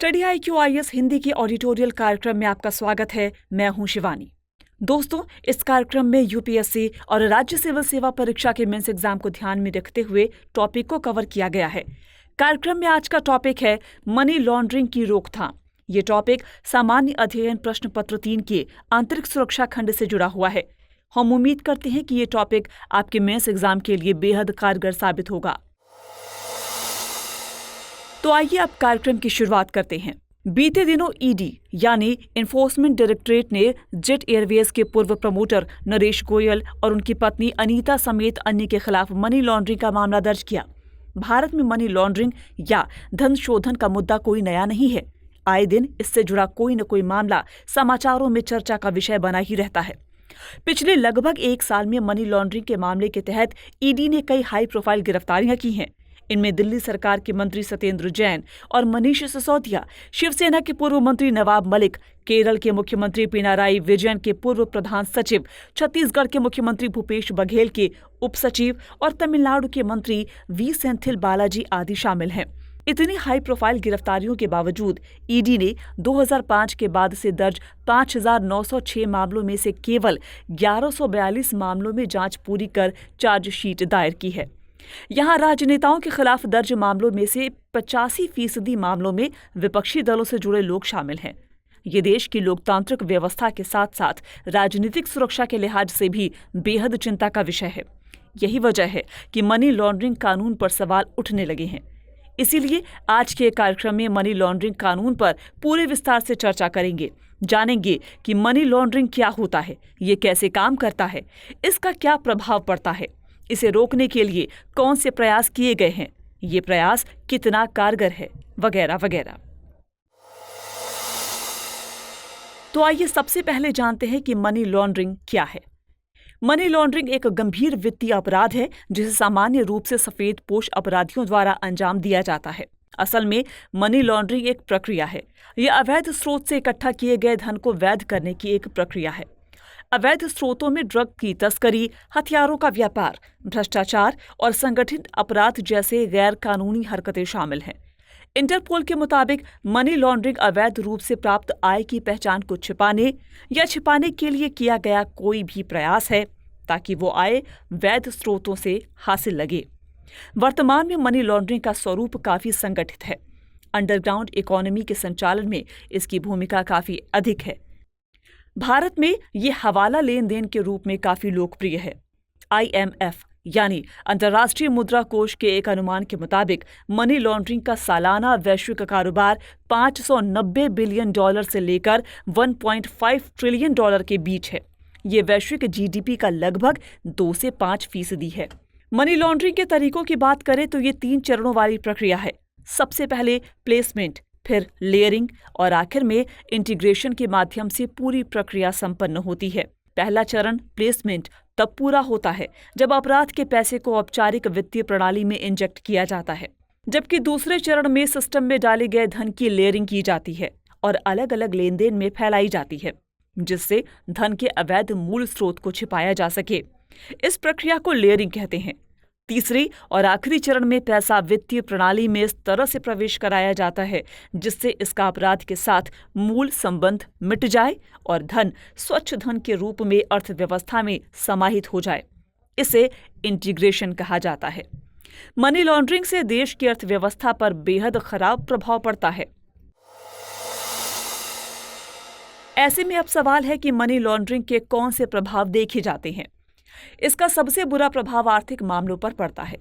Study IQ IAS Hindi के ऑडिटोरियल कार्यक्रम में आपका स्वागत है। मैं हूं शिवानी। दोस्तों, इस कार्यक्रम में यूपीएससी और राज्य सिविल सेवा परीक्षा के मेंस एग्जाम को ध्यान में रखते हुए टॉपिक को कवर किया गया है। कार्यक्रम में आज का टॉपिक है मनी लॉन्ड्रिंग की रोकथाम। ये टॉपिक सामान्य अध्ययन प्रश्न पत्र 3 के आंतरिक सुरक्षा खंड से जुड़ा हुआ है। हम उम्मीद करते हैं कि ये टॉपिक आपके मेंस एग्जाम के लिए बेहद कारगर साबित होगा। तो आइए अब कार्यक्रम की शुरुआत करते हैं। बीते दिनों ईडी यानी इन्फोर्समेंट डायरेक्टरेट ने जेट एयरवेज के पूर्व प्रमोटर नरेश गोयल और उनकी पत्नी अनीता समेत अन्य के खिलाफ मनी लॉन्ड्रिंग का मामला दर्ज किया। भारत में मनी लॉन्ड्रिंग या धन शोधन का मुद्दा कोई नया नहीं है। आए दिन इससे जुड़ा कोई न कोई मामला समाचारों में चर्चा का विषय बना ही रहता है। पिछले लगभग 1 साल में मनी लॉन्ड्रिंग के मामले के तहत ईडी ने कई हाई प्रोफाइल गिरफ्तारियां की हैं। इनमें दिल्ली सरकार के मंत्री सत्येंद्र जैन और मनीष सिसोदिया, शिवसेना के पूर्व मंत्री नवाब मलिक, केरल के मुख्यमंत्री पिनाराई विजयन के पूर्व प्रधान सचिव, छत्तीसगढ़ के मुख्यमंत्री भूपेश बघेल के उप सचिव और तमिलनाडु के मंत्री वी सेंथिल बालाजी आदि शामिल हैं। इतनी हाई प्रोफाइल गिरफ्तारियों के बावजूद ईडी ने 2005 के बाद से दर्ज 5,906 मामलों में से केवल 1,142 मामलों में जांच पूरी कर चार्जशीट दायर की है। यहाँ राजनेताओं के खिलाफ दर्ज मामलों में से 85% मामलों में विपक्षी दलों से जुड़े लोग शामिल हैं। ये देश की लोकतांत्रिक व्यवस्था के साथ साथ राजनीतिक सुरक्षा के लिहाज से भी बेहद चिंता का विषय है। यही वजह है कि मनी लॉन्ड्रिंग कानून पर सवाल उठने लगे हैं। इसीलिए आज के कार्यक्रम में मनी लॉन्ड्रिंग कानून पर पूरे विस्तार से चर्चा करेंगे। जानेंगे कि मनी लॉन्ड्रिंग क्या होता है, ये कैसे काम करता है, इसका क्या प्रभाव पड़ता है, इसे रोकने के लिए कौन से प्रयास किए गए हैं, ये प्रयास कितना कारगर है, वगैरह वगैरह। तो आइए सबसे पहले जानते हैं कि मनी लॉन्ड्रिंग क्या है। मनी लॉन्ड्रिंग एक गंभीर वित्तीय अपराध है जिसे सामान्य रूप से सफेदपोश अपराधियों द्वारा अंजाम दिया जाता है। असल में मनी लॉन्ड्रिंग एक प्रक्रिया है। यह अवैध स्रोत से इकट्ठा किए गए धन को वैध करने की एक प्रक्रिया है। अवैध स्रोतों में ड्रग की तस्करी, हथियारों का व्यापार, भ्रष्टाचार और संगठित अपराध जैसे गैर कानूनी हरकतें शामिल हैं। इंटरपोल के मुताबिक मनी लॉन्ड्रिंग अवैध रूप से प्राप्त आय की पहचान को छिपाने या छिपाने के लिए किया गया कोई भी प्रयास है ताकि वो आय वैध स्रोतों से हासिल लगे। वर्तमान में मनी लॉन्ड्रिंग का स्वरूप काफी संगठित है। अंडरग्राउंड इकोनॉमी के संचालन में इसकी भूमिका काफी अधिक है। भारत में ये हवाला लेन देन के रूप में काफी लोकप्रिय है। IMF यानी अंतर्राष्ट्रीय मुद्रा कोष के एक अनुमान के मुताबिक मनी लॉन्ड्रिंग का सालाना वैश्विक कारोबार $590 बिलियन से लेकर $1.5 ट्रिलियन के बीच है। ये वैश्विक GDP का लगभग 2 से 5% है। मनी लॉन्ड्रिंग के तरीकों की बात करें तो ये 3 चरणों वाली प्रक्रिया है। सबसे पहले प्लेसमेंट, फिर लेयरिंग और आखिर में इंटीग्रेशन के माध्यम से पूरी प्रक्रिया संपन्न होती है। पहला चरण प्लेसमेंट तब पूरा होता है जब अपराध के पैसे को औपचारिक वित्तीय प्रणाली में इंजेक्ट किया जाता है, जबकि दूसरे चरण में सिस्टम में डाले गए धन की लेयरिंग की जाती है और अलग अलग लेन देन में फैलाई जाती है, जिससे धन के अवैध मूल स्रोत को छिपाया जा सके। इस प्रक्रिया को लेयरिंग कहते हैं। तीसरी और आखिरी चरण में पैसा वित्तीय प्रणाली में इस तरह से प्रवेश कराया जाता है जिससे इसका अपराध के साथ मूल संबंध मिट जाए और धन स्वच्छ धन के रूप में अर्थव्यवस्था में समाहित हो जाए। इसे इंटीग्रेशन कहा जाता है। मनी लॉन्ड्रिंग से देश की अर्थव्यवस्था पर बेहद खराब प्रभाव पड़ता है। ऐसे में अब सवाल है कि मनी लॉन्ड्रिंग के कौन से प्रभाव देखे जाते हैं। इसका सबसे बुरा प्रभाव आर्थिक मामलों पर पड़ता है।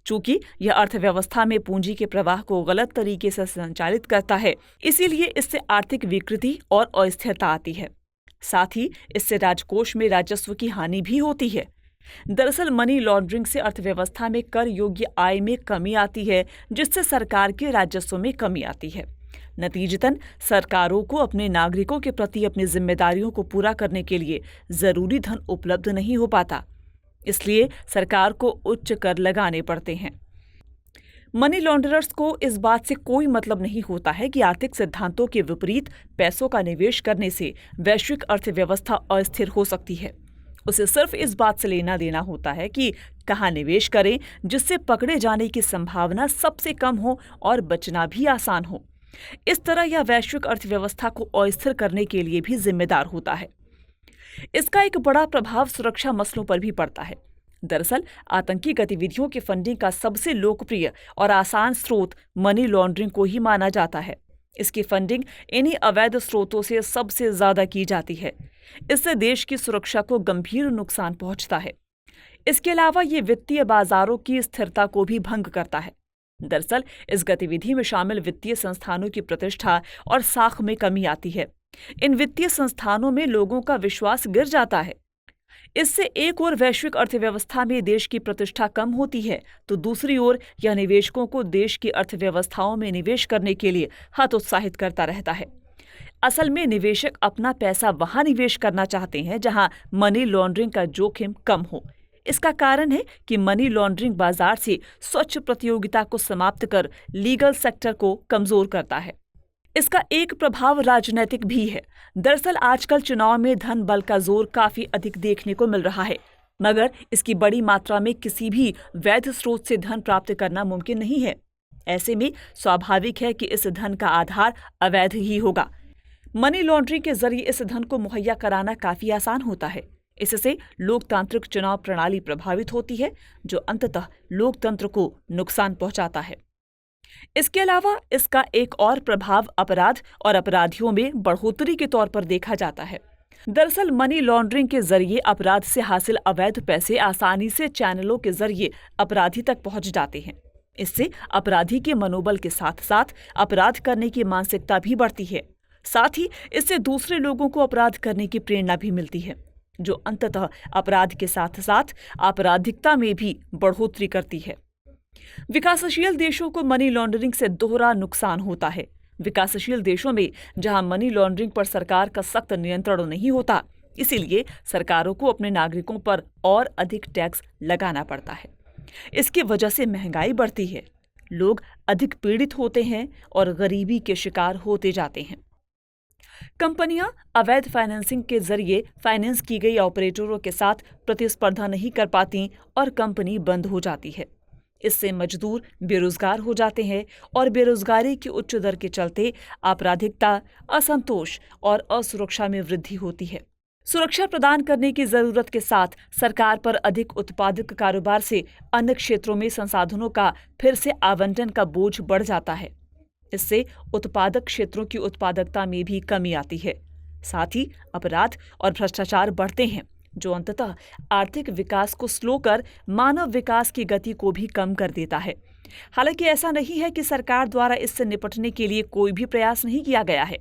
चूंकि यह अर्थव्यवस्था में पूंजी के प्रवाह को गलत तरीके से संचालित करता है, इसीलिए इससे आर्थिक विकृति और अस्थिरता आती है। साथ ही इससे राजकोष में राजस्व की हानि भी होती है। दरअसल मनी लॉन्ड्रिंग से अर्थव्यवस्था में कर योग्य आय में कमी आती है, जिससे सरकार के राजस्व में कमी आती है। नतीजतन सरकारों को अपने नागरिकों के प्रति अपनी जिम्मेदारियों को पूरा करने के लिए जरूरी धन उपलब्ध नहीं हो पाता। इसलिए सरकार को उच्च कर लगाने पड़ते हैं। मनी लॉन्ड्रर्स को इस बात से कोई मतलब नहीं होता है कि आर्थिक सिद्धांतों के विपरीत पैसों का निवेश करने से वैश्विक अर्थव्यवस्था अस्थिर हो सकती है। उसे सिर्फ इस बात से लेना देना होता है कि कहाँ निवेश करें जिससे पकड़े जाने की संभावना सबसे कम हो और बचना भी आसान हो। इस तरह यह वैश्विक अर्थव्यवस्था को अस्थिर करने के लिए भी जिम्मेदार होता है। इसका एक बड़ा प्रभाव सुरक्षा मसलों पर भी पड़ता है। दरअसल आतंकी गतिविधियों की फंडिंग का सबसे लोकप्रिय और आसान स्रोत मनी लॉन्ड्रिंग को ही माना जाता है। इसकी फंडिंग इन्हीं अवैध स्रोतों से सबसे ज्यादा की जाती है। इससे देश की सुरक्षा को गंभीर नुकसान पहुंचता है। इसके अलावा ये वित्तीय बाजारों की स्थिरता को भी भंग करता है। दरअसल इस गतिविधि में शामिल वित्तीय संस्थानों की प्रतिष्ठा और साख में कमी आती है। इन वित्तीय संस्थानों में लोगों का विश्वास गिर जाता है। इससे एक ओर वैश्विक अर्थव्यवस्था में देश की प्रतिष्ठा कम होती है, तो दूसरी ओर यह निवेशकों को देश की अर्थव्यवस्थाओं में निवेश करने के लिए हतोत्साहित करता रहता है। असल में निवेशक अपना पैसा वहां निवेश करना चाहते हैं जहां मनी लॉन्ड्रिंग का जोखिम कम हो। इसका कारण है कि मनी लॉन्ड्रिंग बाजार से स्वच्छ प्रतियोगिता को समाप्त कर लीगल सेक्टर को कमजोर करता है। इसका एक प्रभाव राजनीतिक भी है। दरअसल आजकल चुनाव में धन बल का जोर काफी अधिक देखने को मिल रहा है, मगर इसकी बड़ी मात्रा में किसी भी वैध स्रोत से धन प्राप्त करना मुमकिन नहीं है। ऐसे में स्वाभाविक है कि इस धन का आधार अवैध ही होगा। मनी लॉन्ड्रिंग के जरिए इस धन को मुहैया कराना काफी आसान होता है। इससे लोकतांत्रिक चुनाव प्रणाली प्रभावित होती है, जो अंततः लोकतंत्र को नुकसान पहुंचाता है। इसके अलावा इसका एक और प्रभाव अपराध और अपराधियों में बढ़ोतरी के तौर पर देखा जाता है। दरअसल मनी लॉन्ड्रिंग के जरिए अपराध से हासिल अवैध पैसे आसानी से चैनलों के जरिए अपराधी तक पहुंच जाते हैं। इससे अपराधी के मनोबल के साथ साथ अपराध करने की मानसिकता भी बढ़ती है। साथ ही इससे दूसरे लोगों को अपराध करने की प्रेरणा भी मिलती है, जो अंततः अपराध के साथ साथ आपराधिकता में भी बढ़ोतरी करती है। विकासशील देशों को मनी लॉन्ड्रिंग से दोहरा नुकसान होता है। विकासशील देशों में जहां मनी लॉन्ड्रिंग पर सरकार का सख्त नियंत्रण नहीं होता, इसीलिए सरकारों को अपने नागरिकों पर और अधिक टैक्स लगाना पड़ता है। इसकी वजह से महंगाई बढ़ती है, लोग अधिक पीड़ित होते हैं और गरीबी के शिकार होते जाते हैं। कंपनियां अवैध फाइनेंसिंग के जरिए फाइनेंस की गई ऑपरेटरों के साथ प्रतिस्पर्धा नहीं कर पाती और कंपनी बंद हो जाती है। इससे मजदूर बेरोजगार हो जाते हैं और बेरोजगारी की उच्च दर के चलते आपराधिकता, असंतोष और असुरक्षा में वृद्धि होती है। सुरक्षा प्रदान करने की जरूरत के साथ सरकार पर अधिक उत्पादक कारोबार से अन्य क्षेत्रों में संसाधनों का फिर से आवंटन का बोझ बढ़ जाता है। इससे उत्पादक क्षेत्रों की उत्पादकता में भी कमी आती है। साथ ही अपराध और भ्रष्टाचार बढ़ते हैं, जो अंततः आर्थिक विकास को स्लो कर मानव विकास की गति को भी कम कर देता है। हालांकि ऐसा नहीं है कि सरकार द्वारा इससे निपटने के लिए कोई भी प्रयास नहीं किया गया है।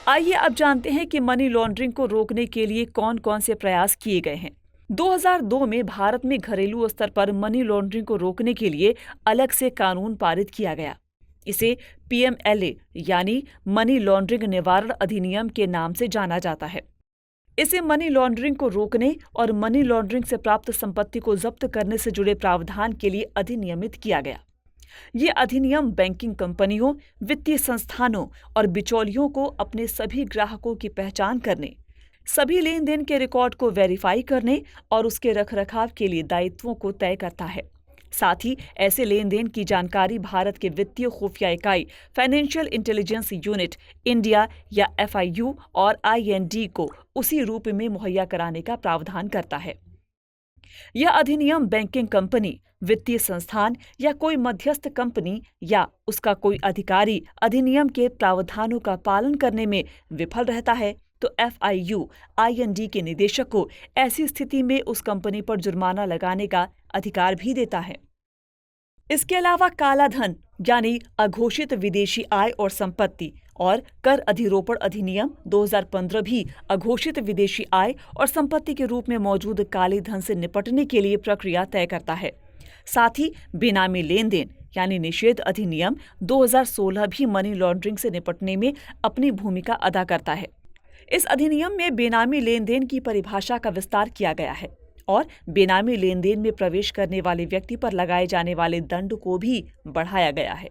आइए अब जानते हैं कि मनी लॉन्ड्रिंग को रोकने के लिए कौन कौन से प्रयास किए गए हैं। 2002 में भारत में घरेलू स्तर पर मनी लॉन्ड्रिंग को रोकने के लिए अलग से कानून पारित किया गया। इसे PMLA यानी मनी लॉन्ड्रिंग निवारण अधिनियम के नाम से जाना जाता है। इसे मनी लॉन्ड्रिंग को रोकने और मनी लॉन्ड्रिंग से प्राप्त संपत्ति को जब्त करने से जुड़े प्रावधान के लिए अधिनियमित किया गया। ये अधिनियम बैंकिंग कंपनियों, वित्तीय संस्थानों और बिचौलियों को अपने सभी ग्राहकों की पहचान करने, सभी लेन देन के रिकॉर्ड को वेरीफाई करने और उसके रखरखाव के लिए दायित्वों को तय करता है। साथ ही ऐसे लेन देन की जानकारी भारत के वित्तीय खुफिया इकाई फाइनेंशियल इंटेलिजेंस यूनिट इंडिया या FIU और IND को उसी रूप में मुहैया कराने का प्रावधान करता है। यह अधिनियम बैंकिंग कंपनी, वित्तीय संस्थान या कोई मध्यस्थ कंपनी या उसका कोई अधिकारी अधिनियम के प्रावधानों का पालन करने में विफल रहता है तो FIU, IND के निदेशक को ऐसी स्थिति में उस कंपनी पर जुर्माना लगाने का अधिकार भी देता है। इसके अलावा काला धन यानी अघोषित विदेशी आय और संपत्ति और कर अधिरोपण अधिनियम 2015 भी अघोषित विदेशी आय और संपत्ति के रूप में मौजूद काले धन से निपटने के लिए प्रक्रिया तय करता है। साथ ही बेनामी लेन देन यानी निषेध अधिनियम 2016 भी मनी लॉन्ड्रिंग से निपटने में अपनी भूमिका अदा करता है। इस अधिनियम में बेनामी लेन देन की परिभाषा का विस्तार किया गया है और बेनामी लेन देन में प्रवेश करने वाले व्यक्ति पर लगाए जाने वाले दंड को भी बढ़ाया गया है।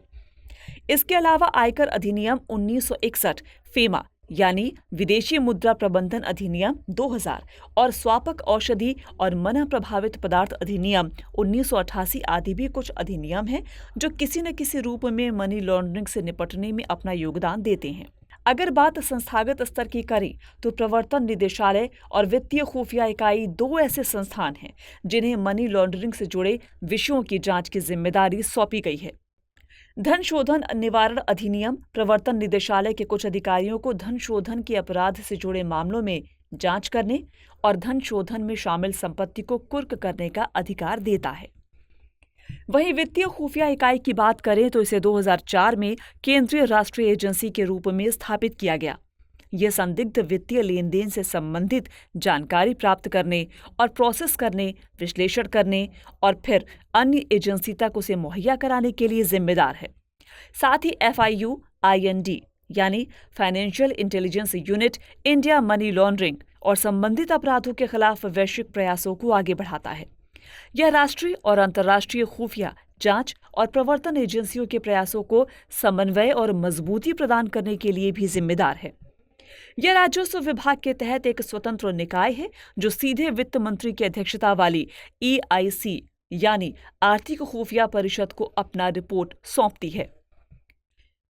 इसके अलावा आयकर अधिनियम 1961 फेमा यानी विदेशी मुद्रा प्रबंधन अधिनियम 2000 और स्वापक औषधि और मना प्रभावित पदार्थ अधिनियम 1988 आदि भी कुछ अधिनियम हैं जो किसी न किसी रूप में मनी लॉन्ड्रिंग से निपटने में अपना योगदान देते हैं। अगर बात संस्थागत स्तर की करें तो प्रवर्तन निदेशालय और वित्तीय खुफिया इकाई दो ऐसे संस्थान हैं जिन्हें मनी लॉन्ड्रिंग से जुड़े विषयों की जांच की जिम्मेदारी सौंपी गई है। धन शोधन निवारण अधिनियम प्रवर्तन निदेशालय के कुछ अधिकारियों को धन शोधन के अपराध से जुड़े मामलों में जांच करने और धन शोधन में शामिल संपत्ति को कुर्क करने का अधिकार देता है। वहीं वित्तीय खुफिया इकाई की बात करें तो इसे 2004 में केंद्रीय राष्ट्रीय एजेंसी के रूप में स्थापित किया गया। यह संदिग्ध वित्तीय लेन देन से संबंधित जानकारी प्राप्त करने और प्रोसेस करने, विश्लेषण करने और फिर अन्य एजेंसी तक उसे मुहैया कराने के लिए जिम्मेदार है। साथ ही FIU-IND यानी financial intelligence unit India money laundering और संबंधित अपराधों के खिलाफ वैश्विक प्रयासों को आगे बढ़ाता है। यह राष्ट्रीय और अंतर्राष्ट्रीय खुफिया जांच और प्रवर्तन एजेंसियों के प्रयासों को समन्वय और मजबूती प्रदान करने के लिए भी जिम्मेदार है। यह राजस्व विभाग के तहत एक स्वतंत्र निकाय है जो सीधे वित्त मंत्री की अध्यक्षता वाली EIC यानी आर्थिक खुफिया परिषद को अपना रिपोर्ट सौंपती है।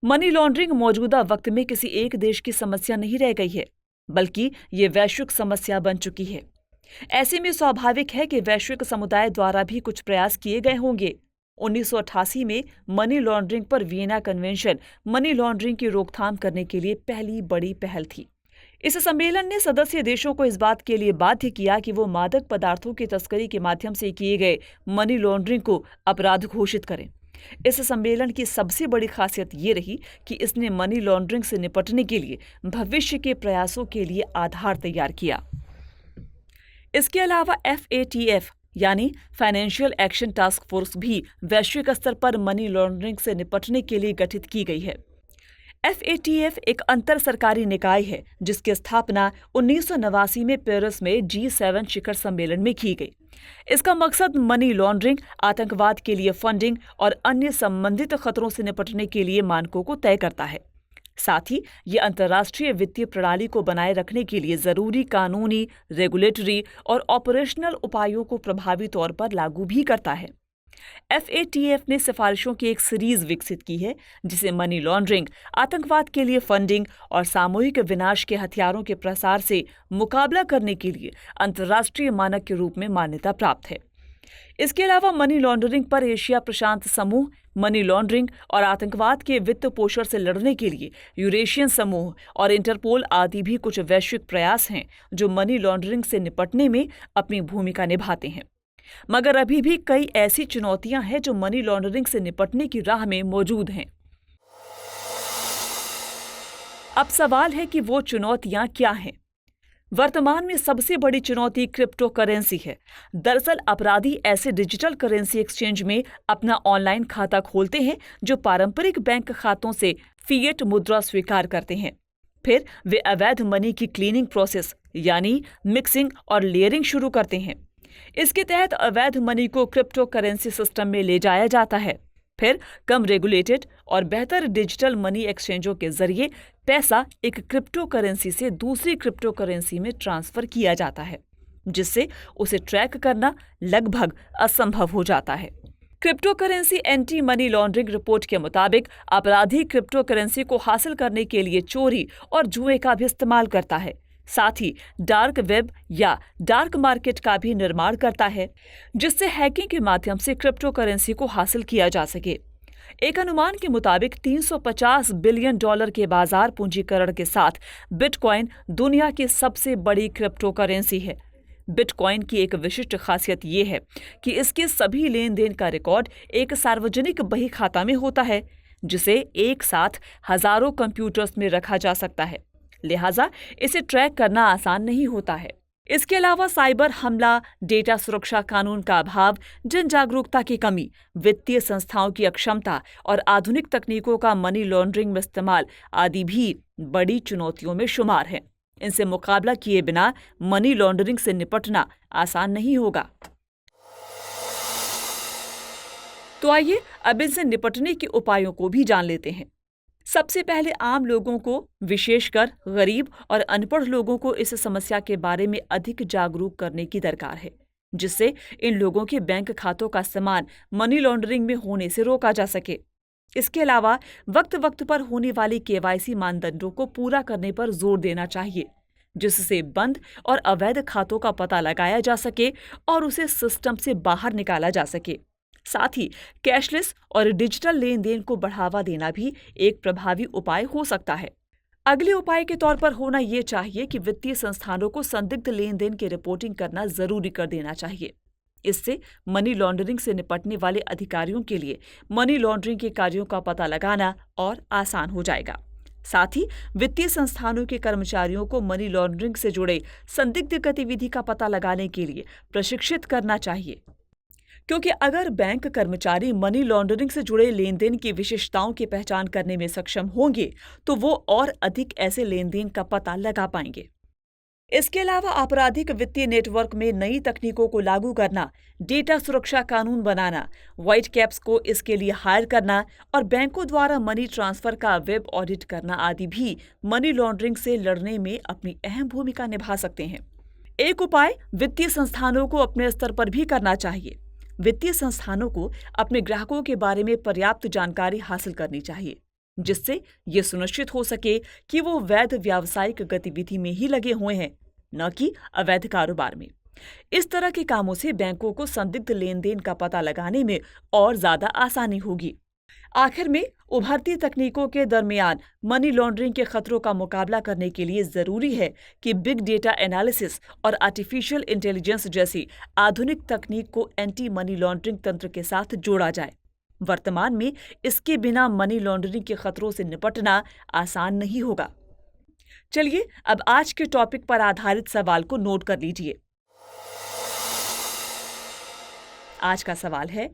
मनी लॉन्ड्रिंग मौजूदा वक्त में किसी एक देश की समस्या नहीं रह गई है, बल्कि ये वैश्विक समस्या बन चुकी है। ऐसे में स्वाभाविक है कि वैश्विक समुदाय द्वारा भी कुछ प्रयास किए गए होंगे। 1988 में मनी लॉन्ड्रिंग पर वियना कन्वेंशन मनी लॉन्ड्रिंग की रोकथाम करने के लिए पहली बड़ी पहल थी। इस सम्मेलन ने सदस्य देशों को इस बात के लिए बाध्य किया कि वो मादक पदार्थों की तस्करी के माध्यम से किए गए मनी लॉन्ड्रिंग को अपराध घोषित करें। इस सम्मेलन की सबसे बड़ी खासियत ये रही कि इसने मनी लॉन्ड्रिंग से निपटने के लिए भविष्य के प्रयासों के लिए आधार तैयार किया। इसके अलावा FATF यानी फाइनेंशियल एक्शन टास्क फोर्स भी वैश्विक स्तर पर मनी लॉन्ड्रिंग से निपटने के लिए गठित की गई है। FATF एक अंतर सरकारी निकाय है जिसकी स्थापना 1989 में पेरिस में G7 शिखर सम्मेलन में की गई। इसका मकसद मनी लॉन्ड्रिंग, आतंकवाद के लिए फंडिंग और अन्य संबंधित खतरों से निपटने के लिए मानकों को तय करता है। साथ ही ये अंतर्राष्ट्रीय वित्तीय प्रणाली को बनाए रखने के लिए जरूरी कानूनी, रेगुलेटरी और ऑपरेशनल उपायों को प्रभावी तौर पर लागू भी करता है। FATF ने सिफारिशों की एक सीरीज विकसित की है जिसे मनी लॉन्ड्रिंग, आतंकवाद के लिए फंडिंग और सामूहिक विनाश के हथियारों के प्रसार से मुकाबला करने के लिए अंतर्राष्ट्रीय मानक के रूप में मान्यता प्राप्त है। इसके अलावा मनी लॉन्ड्रिंग पर एशिया प्रशांत समूह, मनी लॉन्ड्रिंग और आतंकवाद के वित्त पोषण से लड़ने के लिए यूरेशियन समूह और इंटरपोल आदि भी कुछ वैश्विक प्रयास हैं जो मनी लॉन्ड्रिंग से निपटने में अपनी भूमिका निभाते हैं। मगर अभी भी कई ऐसी चुनौतियां हैं जो मनी लॉन्ड्रिंग से निपटने की राह में मौजूद हैं। अब सवाल है कि वो चुनौतियां क्या हैं? वर्तमान में सबसे बड़ी चुनौती क्रिप्टो करेंसी है। दरअसल अपराधी ऐसे डिजिटल करेंसी एक्सचेंज में अपना ऑनलाइन खाता खोलते हैं जो पारंपरिक बैंक खातों से फिएट मुद्रा स्वीकार करते हैं। फिर वे अवैध मनी की क्लीनिंग प्रोसेस यानी मिक्सिंग और लेयरिंग शुरू करते हैं। इसके तहत अवैध मनी को क्रिप्टो करेंसी सिस्टम में ले जाया जाता है। फिर कम रेगुलेटेड और बेहतर डिजिटल मनी एक्सचेंजों के जरिए पैसा एक क्रिप्टो करेंसी से दूसरी क्रिप्टो करेंसी में ट्रांसफर किया जाता है, जिससे उसे ट्रैक करना लगभग असंभव हो जाता है। Crypto currency anti money laundering report के मुताबिक अपराधी क्रिप्टो करेंसी को हासिल करने के लिए चोरी और जुए का भी इस्तेमाल करता है। साथ ही डार्क वेब या डार्क मार्केट का भी निर्माण करता है, जिससे हैकिंग के माध्यम से क्रिप्टो करेंसी को हासिल किया जा सके। एक अनुमान के मुताबिक $350 बिलियन के बाजार पूंजीकरण के साथ बिटकॉइन दुनिया की सबसे बड़ी क्रिप्टो करेंसी है। बिटकॉइन की एक विशिष्ट खासियत ये है कि इसके सभी लेन देन का रिकॉर्ड एक सार्वजनिक बही खाता में होता है, जिसे एक साथ हजारों कंप्यूटर्स में रखा जा सकता है। लिहाजा इसे ट्रैक करना आसान नहीं होता है। इसके अलावा साइबर हमला, डेटा सुरक्षा कानून का अभाव, जन जागरूकता की कमी, वित्तीय संस्थाओं की अक्षमता और आधुनिक तकनीकों का मनी लॉन्ड्रिंग में इस्तेमाल आदि भी बड़ी चुनौतियों में शुमार हैं। इनसे मुकाबला किए बिना मनी लॉन्ड्रिंग से निपटना आसान नहीं होगा। तो आइए अब इनसे निपटने के उपायों को भी जान लेते हैं। सबसे पहले आम लोगों को, विशेषकर गरीब और अनपढ़ लोगों को इस समस्या के बारे में अधिक जागरूक करने की दरकार है, जिससे इन लोगों के बैंक खातों का इस्तेमाल मनी लॉन्ड्रिंग में होने से रोका जा सके। इसके अलावा वक्त वक्त पर होने वाली केवाईसी मानदंडों को पूरा करने पर जोर देना चाहिए, जिससे बंद और अवैध खातों का पता लगाया जा सके और उसे सिस्टम से बाहर निकाला जा सके। साथ ही कैशलेस और डिजिटल लेन देन को बढ़ावा देना भी एक प्रभावी उपाय हो सकता है। अगले उपाय के तौर पर होना ये चाहिए कि वित्तीय संस्थानों को संदिग्ध लेन देन की रिपोर्टिंग करना जरूरी कर देना चाहिए। इससे मनी लॉन्ड्रिंग से निपटने वाले अधिकारियों के लिए मनी लॉन्ड्रिंग के कार्यों का पता लगाना और आसान हो जाएगा। साथ ही वित्तीय संस्थानों के कर्मचारियों को मनी लॉन्ड्रिंग से जुड़े संदिग्ध गतिविधि का पता लगाने के लिए प्रशिक्षित करना चाहिए, क्योंकि अगर बैंक कर्मचारी मनी लॉन्ड्रिंग से जुड़े लेन देन की विशेषताओं की पहचान करने में सक्षम होंगे तो वो और अधिक ऐसे लेन देन का पता लगा पाएंगे। इसके अलावा आपराधिक वित्तीय नेटवर्क में नई तकनीकों को लागू करना, डेटा सुरक्षा कानून बनाना, व्हाइट कैप्स को इसके लिए हायर करना और बैंकों द्वारा मनी ट्रांसफर का वेब ऑडिट करना आदि भी मनी लॉन्ड्रिंग से लड़ने में अपनी अहम भूमिका निभा सकते हैं। एक उपाय वित्तीय संस्थानों को अपने स्तर पर भी करना चाहिए। वित्तीय संस्थानों को अपने ग्राहकों के बारे में पर्याप्त जानकारी हासिल करनी चाहिए, जिससे ये सुनिश्चित हो सके कि वो वैध व्यावसायिक गतिविधि में ही लगे हुए हैं, न कि अवैध कारोबार में। इस तरह के कामों से बैंकों को संदिग्ध लेन देन का पता लगाने में और ज्यादा आसानी होगी। आखिर में उभरती तकनीकों के दरमियान मनी लॉन्ड्रिंग के खतरों का मुकाबला करने के लिए जरूरी है कि बिग डेटा एनालिसिस और आर्टिफिशियल इंटेलिजेंस जैसी आधुनिक तकनीक को एंटी मनी लॉन्ड्रिंग तंत्र के साथ जोड़ा जाए। वर्तमान में इसके बिना मनी लॉन्ड्रिंग के खतरों से निपटना आसान नहीं होगा। चलिए अब आज के टॉपिक पर आधारित सवाल को नोट कर लीजिए। आज का सवाल है,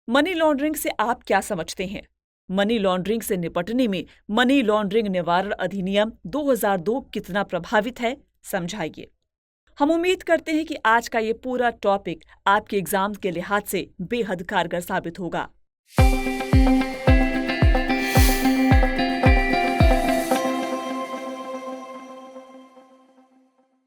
मनी लॉन्ड्रिंग से आप क्या समझते हैं? मनी लॉन्ड्रिंग से निपटने में मनी लॉन्ड्रिंग निवारण अधिनियम 2002 कितना प्रभावित है, समझाइए। हम उम्मीद करते हैं कि आज का ये पूरा टॉपिक आपके एग्जाम के लिहाज से बेहद कारगर साबित होगा।